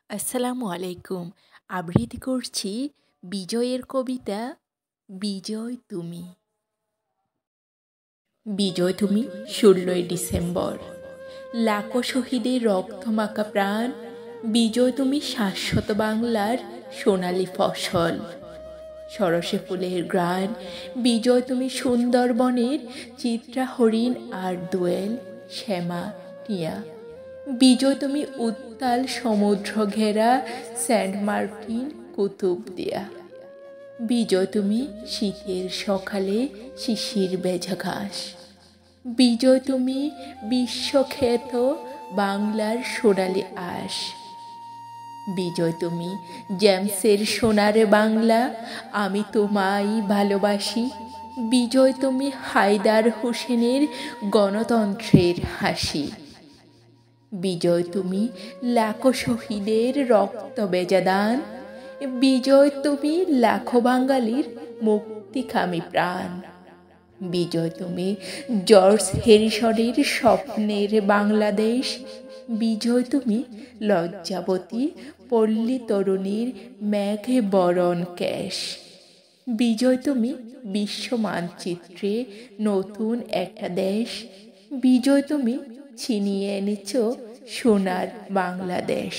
আসসালামু আলাইকুম। আবৃত্তি করছি বিজয়ের কবিতা বিজয় তুমি। বিজয় তুমি ১৬ই ডিসেম্বর। লাখো শহীদের রক্তমাখা প্রাণ, বিজয় তুমি শাশ্বত বাংলার সোনালি ফসল। সরসে ফুলের গ্রাণ, বিজয় তুমি সুন্দরবনের চিত্রা হরিণ আর দোয়েল শ্যামা টিয়া। বিজয় তুমি উত্তাল সমুদ্র ঘেরা সেন্ট মার্টিন কুতুবদিয়া। বিজয় তুমি শীতের সকালে শিশির ভেজা ঘাস। বিজয় তুমি বিশ্বখ্যাত বাংলার সোনালি আঁশ। বিজয় তুমি জেমসের সোনার বাংলা, আমি তোমায় ভালোবাসি। বিজয় তুমি হায়দার হোসেনের গণতন্ত্রের হাসি। বিজয় তুমি লাখো শহীদের রক্ত ভেজা দান। বিজয় তুমি লাখো বাঙালির মুক্তিকামী প্রাণ। বিজয় তুমি জর্জ হ্যারিসনের স্বপ্নের বাংলাদেশ। বিজয় তুমি লজ্জাবতী পল্লী তরুণীর মেঘে বরণ কেশ। বিজয় তুমি বিশ্ব মানচিত্রে নতুন একটা দেশ। বিজয় তুমি ছিনিয়ে এনেছ সোনার বাংলাদেশ।